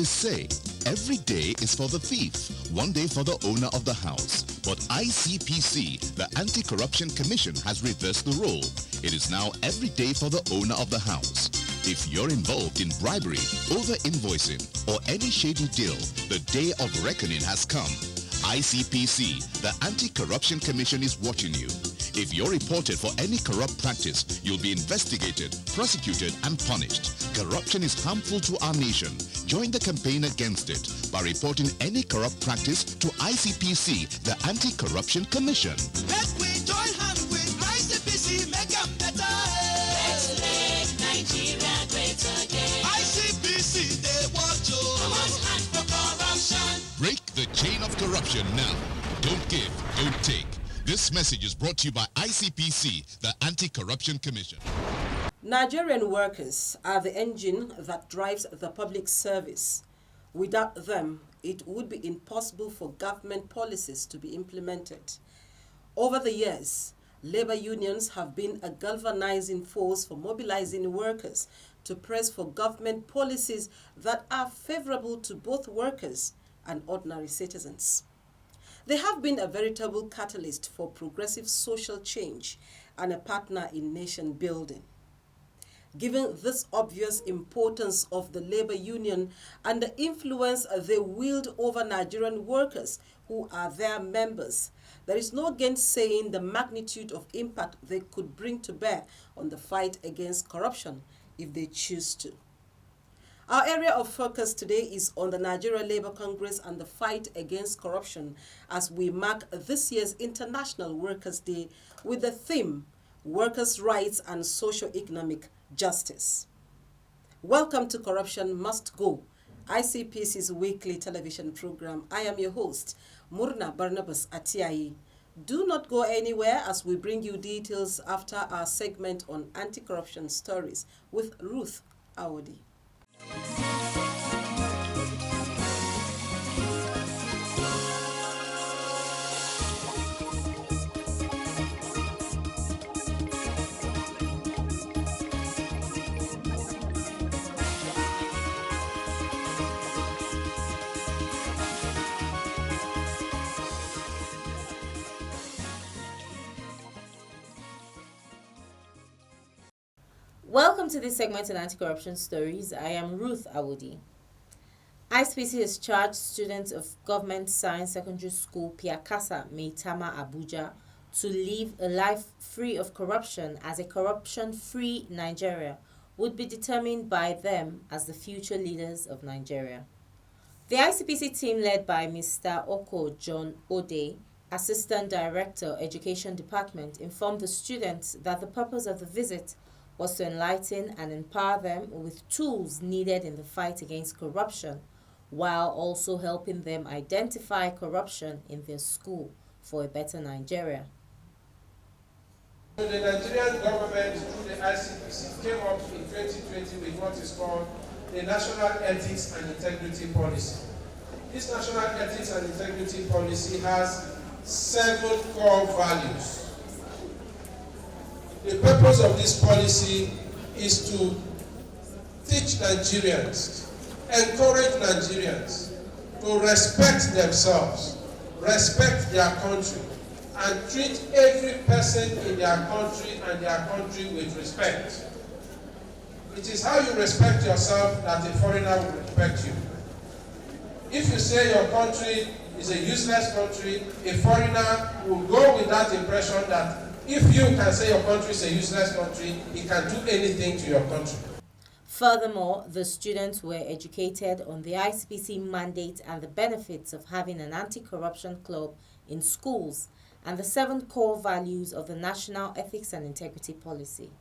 Proverbs say, every day is for the thief, one day for the owner of the house. But ICPC, the Anti-Corruption Commission, has reversed the role. It is now every day for the owner of the house. If you're involved in bribery, over-invoicing, or any shady deal, the day of reckoning has come. ICPC, the Anti-Corruption Commission, is watching you. If you're reported for any corrupt practice, you'll be investigated, prosecuted, and punished. Corruption is harmful to our nation. Join the campaign against it by reporting any corrupt practice to ICPC, the Anti-Corruption Commission. Let we join hands with ICPC, make them better. Let's make Nigeria great again. ICPC, they want you. One hand for corruption. Break the chain of corruption now. Don't give, don't take. This message is brought to you by ICPC, the Anti-Corruption Commission. Nigerian workers are the engine that drives the public service. Without them, it would be impossible for government policies to be implemented. Over the years, labor unions have been a galvanizing force for mobilizing workers to press for government policies that are favorable to both workers and ordinary citizens. They have been a veritable catalyst for progressive social change and a partner in nation building. Given this obvious importance of the labor union and the influence they wield over Nigerian workers who are their members, there is no gainsaying the magnitude of impact they could bring to bear on the fight against corruption if they choose to. Our area of focus today is on the Nigeria Labour Congress and the fight against corruption as we mark this year's International Workers' Day with the theme, Workers' Rights and Socio-Economic Justice. Welcome to Corruption Must Go, ICPC's weekly television program. I am your host, Murna Barnabas Atiayi. Do not go anywhere as we bring you details after our segment on anti-corruption stories with Ruth Awodi. Welcome to this segment on Anti-Corruption Stories. I am Ruth Awodi. ICPC has charged students of Government Science Secondary School Piakasa, Maitama, Abuja to live a life free of corruption as a corruption-free Nigeria would be determined by them as the future leaders of Nigeria. The ICPC team led by Mr. Oko John Ode, Assistant Director, Education Department, informed the students that the purpose of the visit was to enlighten and empower them with tools needed in the fight against corruption, while also helping them identify corruption in their school for a better Nigeria. So the Nigerian government, through the ICPC, came up in 2020 with what is called the National Ethics and Integrity Policy. This National Ethics and Integrity Policy has 7 core values. The purpose of this policy is to teach Nigerians, encourage Nigerians to respect themselves, respect their country, and treat every person in their country and their country with respect. It is how you respect yourself that a foreigner will respect you. If you say your country is a useless country, a foreigner will go with that impression that if you can say your country is a useless country, he can do anything to your country. Furthermore, the students were educated on the ICPC mandate and the benefits of having an anti-corruption club in schools and the 7 core values of the National Ethics and Integrity Policy.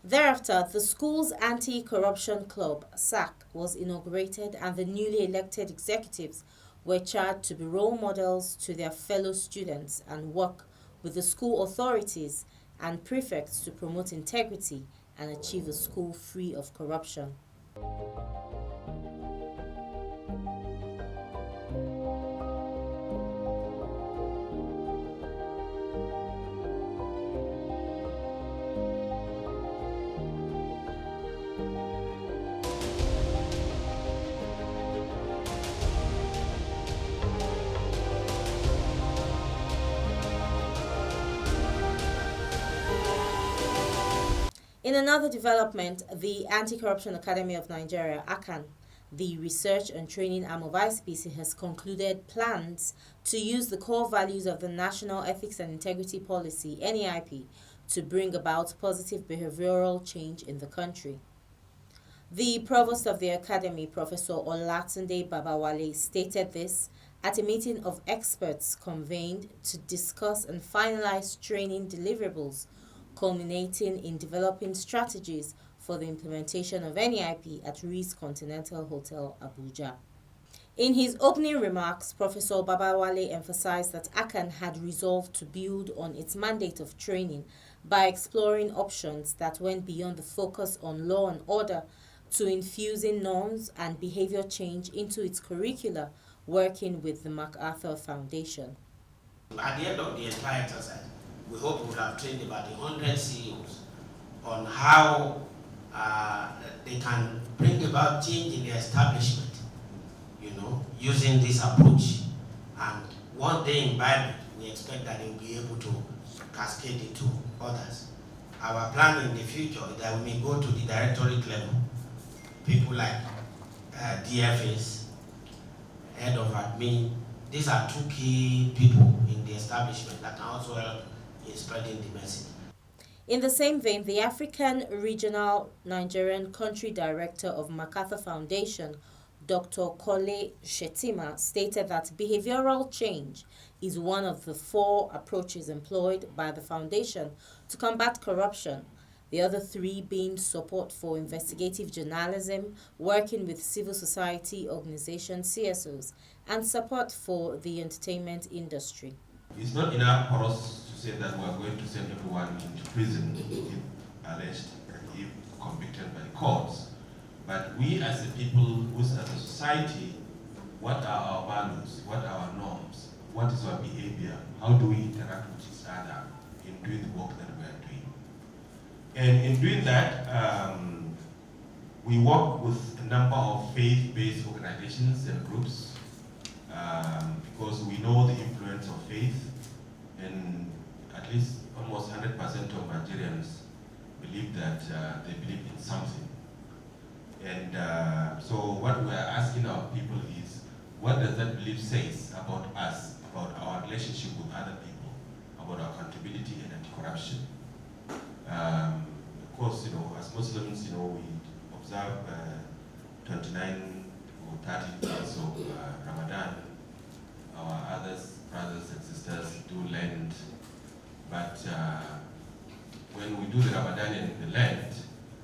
Thereafter, the school's Anti-Corruption Club, SAC, was inaugurated and the newly elected executives were charged to be role models to their fellow students and work with the school authorities and prefects to promote integrity and achieve a school free of corruption. In another development, the Anti-Corruption Academy of Nigeria, ACAN, the research and training arm of ICPC, has concluded plans to use the core values of the National Ethics and Integrity Policy, NEIP, to bring about positive behavioral change in the country. The provost of the academy, Professor Olatunde Babawale, stated this at a meeting of experts convened to discuss and finalize training deliverables, culminating in developing strategies for the implementation of NEIP at Ritz Continental Hotel, Abuja. In his opening remarks, Professor Babawale emphasized that ACAN had resolved to build on its mandate of training by exploring options that went beyond the focus on law and order to infusing norms and behavior change into its curricula, working with the MacArthur Foundation. At the end of the entire exercise, we hope we will have trained about 100 CEOs on how they can bring about change in the establishment, using this approach. And one day in Bible, we expect that they will be able to cascade it to others. Our plan in the future is that we may go to the directorate level, people like DFAs, head of admin. These are two key people in the establishment that can also help in spreading the message. In the same vein, the African Regional Nigerian Country Director of MacArthur Foundation, Dr. Kole Shetima, stated that behavioral change is one of the 4 approaches employed by the foundation to combat corruption, the other 3 being support for investigative journalism, working with civil society organizations, CSOs, and support for the entertainment industry. It's not enough for us to say that we are going to send everyone into prison if alleged and if convicted by the courts. But we as a people, as a society, what are our values, what are our norms, what is our behavior, how do we interact with each other in doing the work that we are doing. And in doing that, we work with a number of faith-based organizations and groups because we know the influence of faith, and at least almost 100% of Nigerians believe that they believe in something. And so what we are asking our people is, what does that belief say about us, about our relationship with other people, about our accountability and anti-corruption? Of course, as Muslims, we observe 29 or 30 days of Ramadan. Our brothers and sisters do Lent, but when we do the Ramadan and the Lent,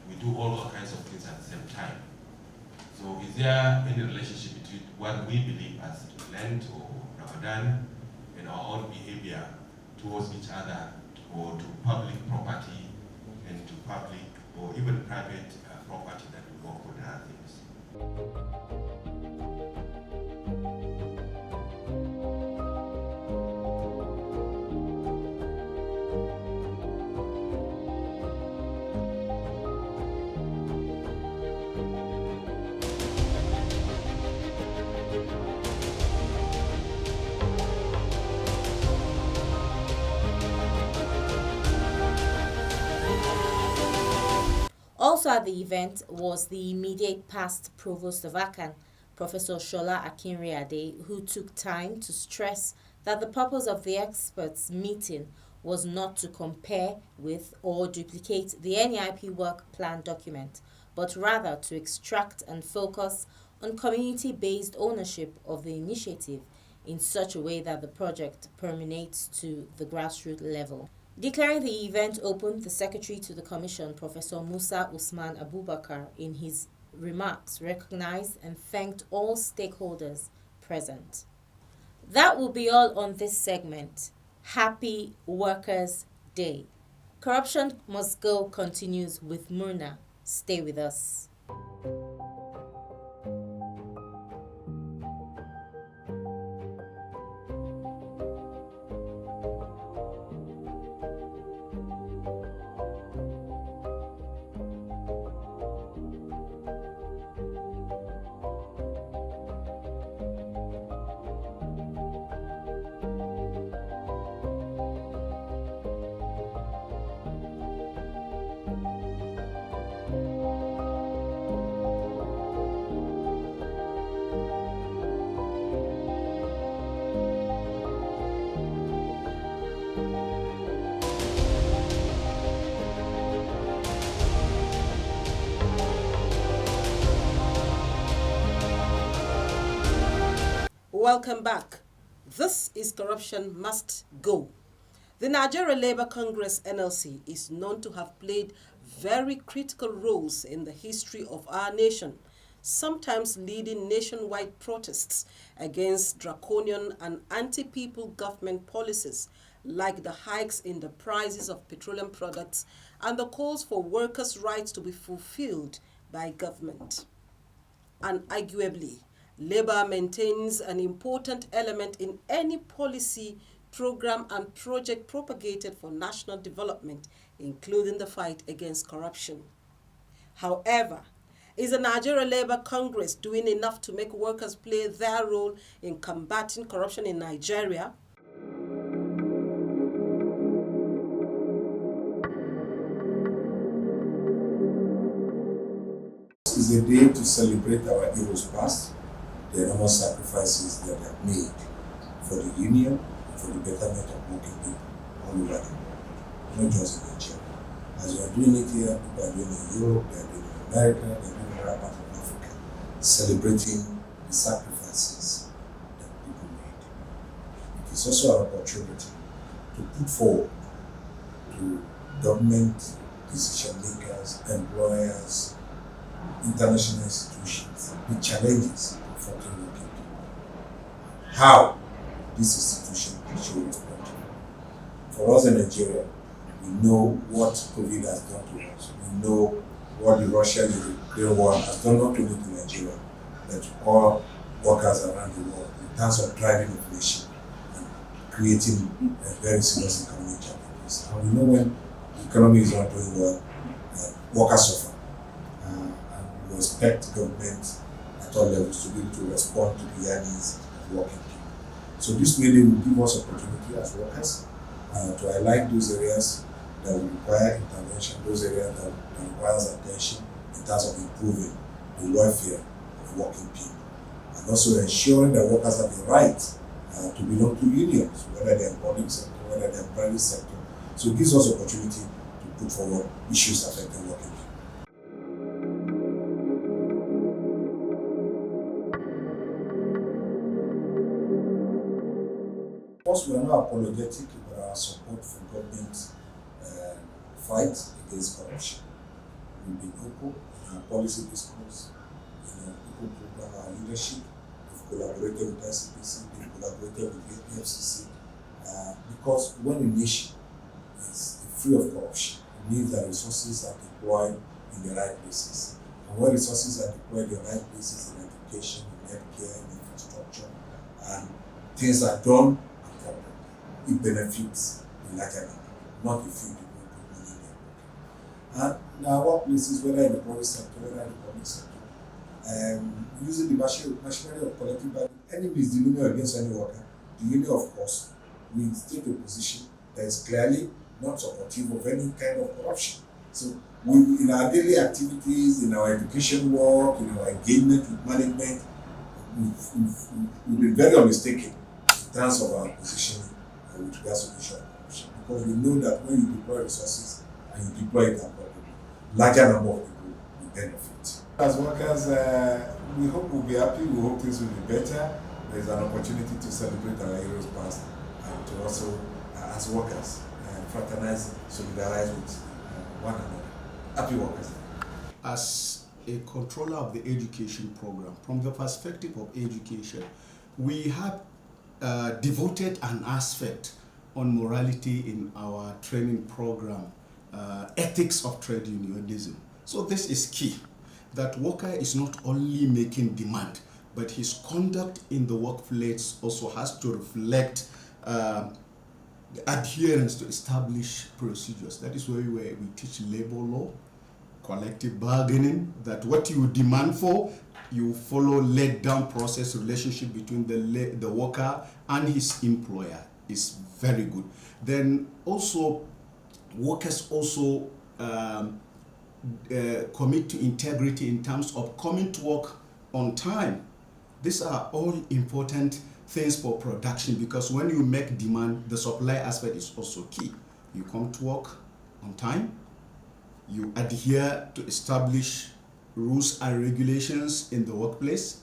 we do all kinds of things at the same time. So is there any relationship between what we believe as Lent or Ramadan and our own behavior towards each other, or to public property and to public or even private property that we work on other things? Also at the event was the immediate past provost of ACAN, Professor Shola Akinriade, who took time to stress that the purpose of the experts' meeting was not to compare with or duplicate the NEIP work plan document, but rather to extract and focus on community-based ownership of the initiative in such a way that the project permeates to the grassroots level. Declaring the event open, the Secretary to the Commission, Professor Musa Usman Abubakar, in his remarks recognized and thanked all stakeholders present. That will be all on this segment. Happy Workers' Day. Corruption Must Go continues with Murna. Stay with us. Welcome back. This is Corruption Must Go. The Nigeria Labour Congress NLC is known to have played very critical roles in the history of our nation, sometimes leading nationwide protests against draconian and anti-people government policies like the hikes in the prices of petroleum products and the calls for workers' rights to be fulfilled by government. Unarguably, Labour maintains an important element in any policy, program and project propagated for national development, including the fight against corruption. However, is the Nigeria Labour Congress doing enough to make workers play their role in combating corruption in Nigeria? It's a day to celebrate our heroes past, the enormous sacrifices that they have made for the union and for the betterment of working people all over the world, not just in Nigeria. As we are doing it here, people are doing it in Europe, they are doing it in America, they are doing it in other parts of Africa, celebrating the sacrifices that people made. It is also an opportunity to put forward to government, decision makers, employers, international institutions, the challenges confronting working people. How this institution should respond. For us in Nigeria, we know what COVID has done to us. We know what the Russia-Ukraine war has done not only to Nigeria, but to all workers around the world in terms of driving inflation and creating very serious economic challenges. And we know when the economy is not doing well, workers suffer. We expect government at all levels to be able to respond to the yearnings of working people. So this really will give us opportunity as workers to highlight those areas that will require intervention, those areas that requires attention in terms of improving the welfare of working people, and also ensuring that workers have the right to belong to unions, whether they're in public sector, whether they're in private sector. So it gives us opportunity to put forward issues affecting working people. Of course, we are not apologetic about our support for government fight against corruption. We've been open in our policy discourse, in our people program, our leadership. We've collaborated with ICPC, we've collaborated with the FCC, because when a nation is free of corruption, it means that resources are deployed in the right places. And when resources are deployed in the right places, in education, in healthcare, in infrastructure, and things are done, it benefits the larger number, not a few people who put money in their pocket. And in our workplaces, whether in the private sector, whether in the public sector, using the machinery of collective bargaining, any misdemeanor against any worker, the union, of course, will take a position that is clearly not supportive of any kind of corruption. So, in our daily activities, in our education work, in our engagement with management, we've been very unmistaken in terms of our position with regards to the issue of corruption, because we know that when you deploy resources and you deploy it appropriately, larger number of people will benefit. As workers, we hope we'll be happy, we hope things will be better. There's an opportunity to celebrate our heroes past and to also, as workers, fraternize, solidarize with one another. Happy workers. As a controller of the education program, from the perspective of education, we have devoted an aspect on morality in our training program, ethics of trade unionism. So this is key, that worker is not only making demand, but his conduct in the workplace also has to reflect adherence to established procedures. That is where we teach labor law, collective bargaining, that what you demand for, you follow laid down process relationship between the worker and his employer is very good. Then also workers also commit to integrity in terms of coming to work on time. These are all important things for production, because when you make demand, the supply aspect is also key. You come to work on time, you adhere to established rules and regulations in the workplace,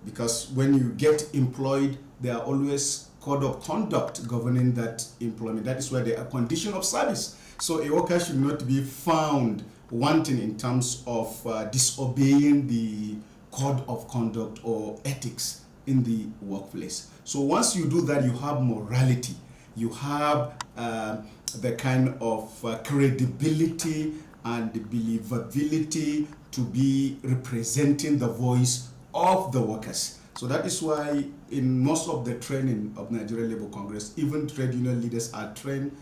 because when you get employed, there are always code of conduct governing that employment. That is why there are condition of service. So a worker should not be found wanting in terms of disobeying the code of conduct or ethics in the workplace. So once you do that, you have morality, you have the kind of credibility and the believability to be representing the voice of the workers. So that is why in most of the training of Nigeria Labour Congress, even trade union leaders are trained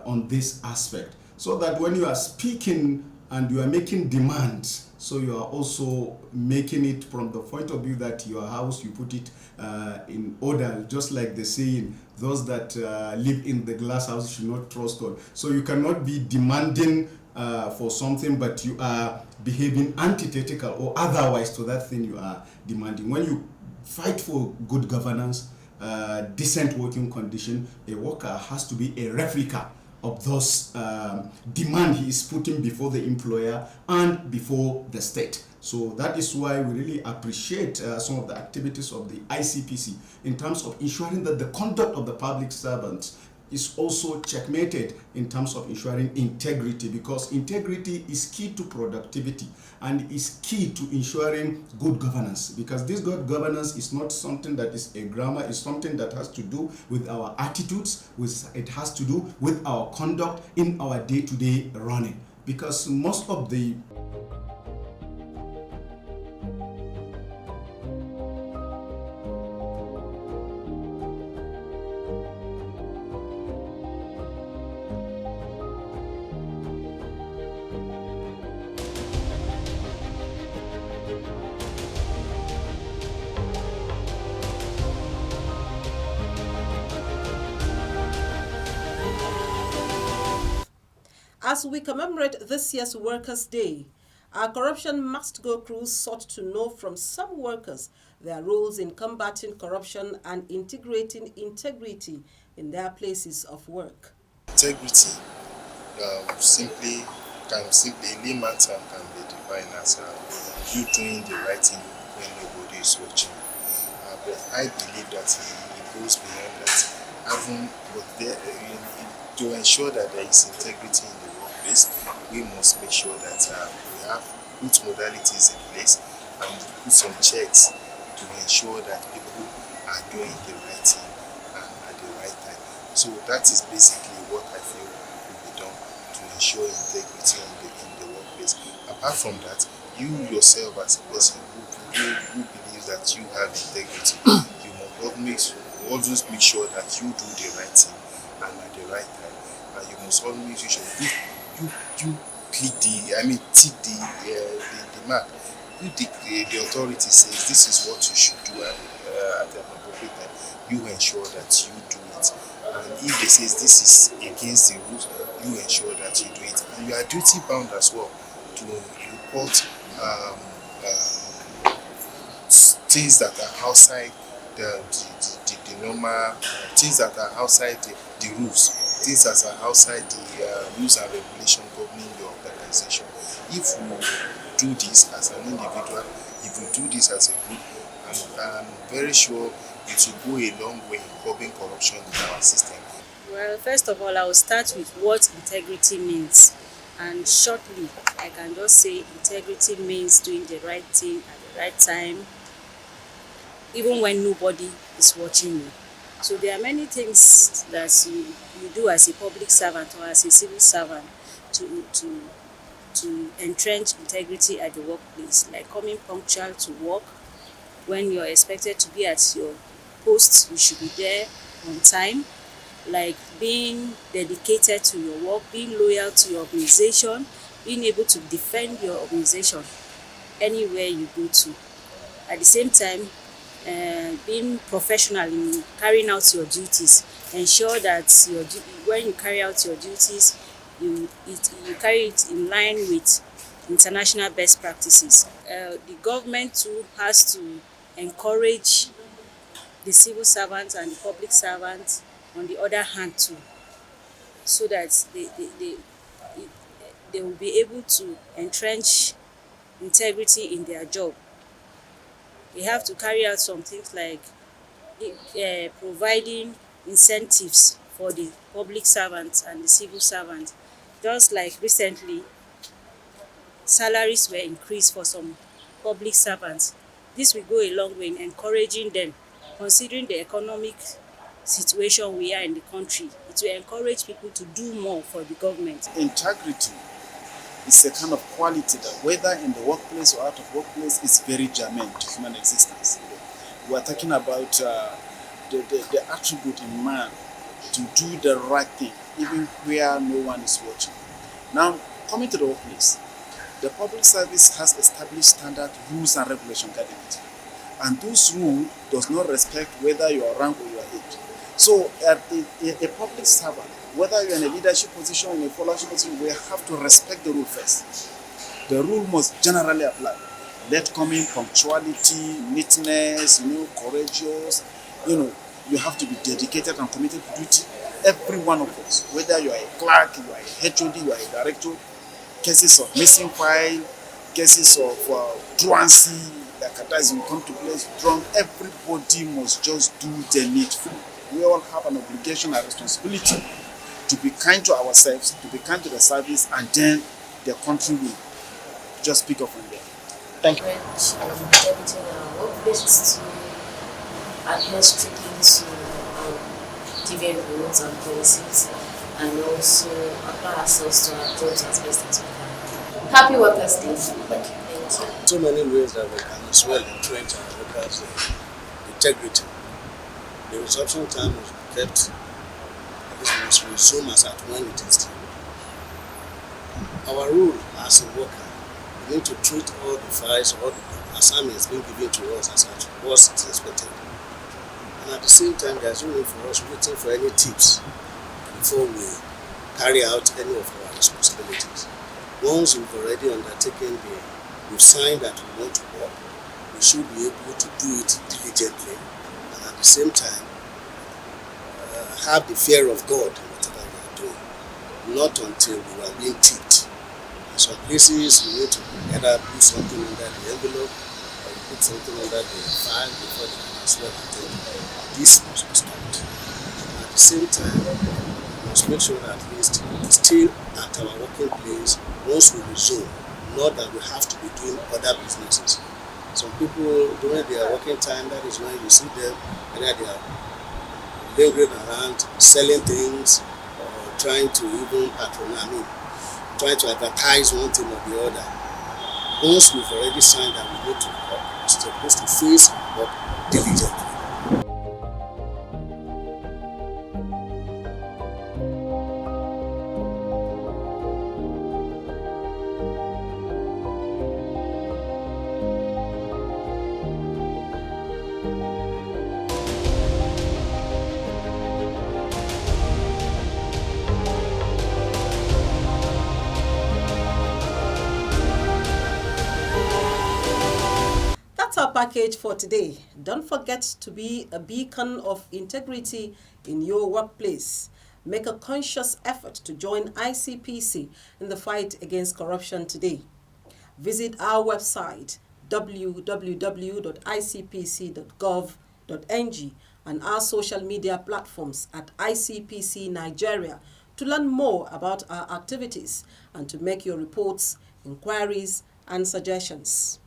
on this aspect, so that when you are speaking and you are making demands, so you are also making it from the point of view that your house, you put it in order, just like the saying, those that live in the glass house should not trust God. So you cannot be demanding for something, but you are behaving antithetical or otherwise to that thing you are demanding. When you fight for good governance, decent working condition, a worker has to be a replica of those demand he is putting before the employer and before the state. So that is why we really appreciate some of the activities of the ICPC in terms of ensuring that the conduct of the public servants is also checkmated in terms of ensuring integrity, because integrity is key to productivity and is key to ensuring good governance, because this good governance is not something that is a grammar, it's something that has to do with our attitudes, it has to do with our conduct in our day-to-day running, because most of the As we commemorate this year's Workers' Day, our Corruption Must Go crew sought to know from some workers their roles in combating corruption and integrating integrity in their places of work. Integrity, a layman term can be defined as you doing the right thing when nobody is watching. But I believe that it goes beyond that. To ensure that there is integrity in the workplace, we must make sure that we have good modalities in place and put some checks to ensure that people are doing the right thing and at the right time. So that is basically what I feel will be done to ensure integrity in the workplace. Apart from that, you yourself as a person who believes that you have integrity, you must always make sure that you do the right thing and at the right time. And you must always make sure you click tick the mark. The authority says this is what you should do at an appropriate time. You ensure that you do it. And if they say this is against the rules, you ensure that you do it. And you are duty bound as well to report things that are outside the normal, things that are outside the rules, things that are outside the rules and regulations governing your organization. If you do this as an individual, if you do this as a group, I'm very sure it will go a long way in curbing corruption in our system. Well, first of all, I will start with what integrity means. And shortly, I can just say integrity means doing the right thing at the right time, even when nobody is watching you. So there are many things that you do as a public servant or as a civil servant to entrench integrity at the workplace, like coming punctual to work. When you're expected to be at your post, you should be there on time, like being dedicated to your work, being loyal to your organization, being able to defend your organization anywhere you go to. At the same time, being professional in carrying out your duties. Ensure that when you carry out your duties, you carry it in line with international best practices. The government too has to encourage the civil servants and the public servants on the other hand too, so that they will be able to entrench integrity in their job. We have to carry out some things like providing incentives for the public servants and the civil servants. Just like recently, salaries were increased for some public servants. This will go a long way in encouraging them, considering the economic situation we are in the country. It will encourage people to do more for the government. Integrity is a kind of quality that, whether in the workplace or out of workplace, is very germane to human existence. We are talking about the attribute in man to do the right thing, even where no one is watching. Now, coming to the workplace, the public service has established standard rules and regulations guiding it. And those rules does not respect whether you are rank or you are age. So a public servant, whether you're in a leadership position or in a followership position, we have to respect the rule first. The rule must generally apply. Let come in punctuality, neatness, courageous. You have to be dedicated and committed to duty. Every one of us, whether you are a clerk, you are a HOD, you are a director, cases of missing file, cases of truancy, like that you come to place drunk, everybody must just do the needful. We all have an obligation and responsibility to be kind to ourselves, to be kind to the service, and then the country will just pick up from there. Thank you. Everything in our workplace to adhere strictly to given rules and policies, and also apply ourselves to our jobs as best as we can. Happy Workers' Day. Thank you. So many ways that we can as well entrench our workers' integrity. The resumption time must be kept, this must resume as at when it is due. Our rule as a worker, we need to treat all the files, all the assignments being given to us as at what is expected. And at the same time, there is no need for us waiting for any tips before we carry out any of our responsibilities. Once we've already undertaken we've signed that we want to work, we should be able to do it diligently, and at the same time have the fear of God in whatever we are doing, not until we are being tipped. In some places we need to either put something under the envelope or put something under the file before they can as well attend. This must be stopped. And at the same time, we must make sure that at least still at our working place, once we resume, not that we have to be doing other businesses. Some people, during their working time, that is when you see them, whether they are lingering around, selling things, or trying to even trying to advertise one thing or the other. Once we've already signed that we need to work, we're supposed to face work diligently. Our package for today. Don't forget to be a beacon of integrity in your workplace. Make a conscious effort to join ICPC in the fight against corruption today. Visit our website www.icpc.gov.ng and our social media platforms at ICPC Nigeria to learn more about our activities and to make your reports, inquiries, and suggestions.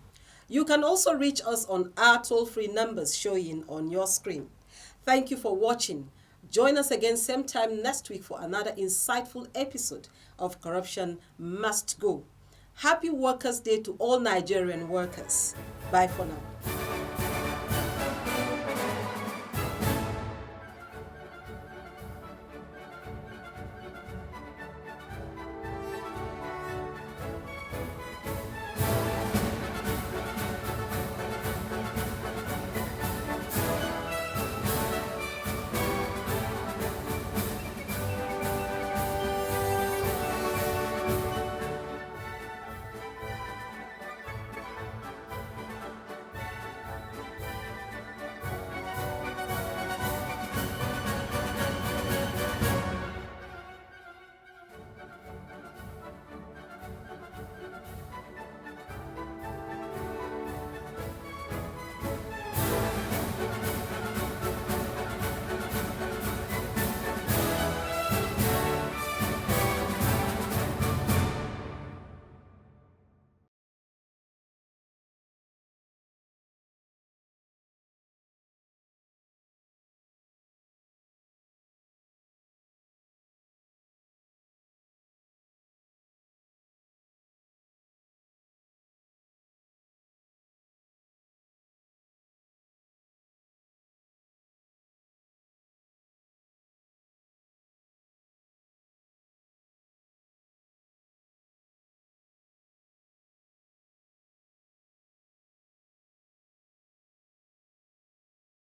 You can also reach us on our toll-free numbers showing on your screen. Thank you for watching. Join us again same time next week for another insightful episode of Corruption Must Go. Happy Workers' Day to all Nigerian workers. Bye for now.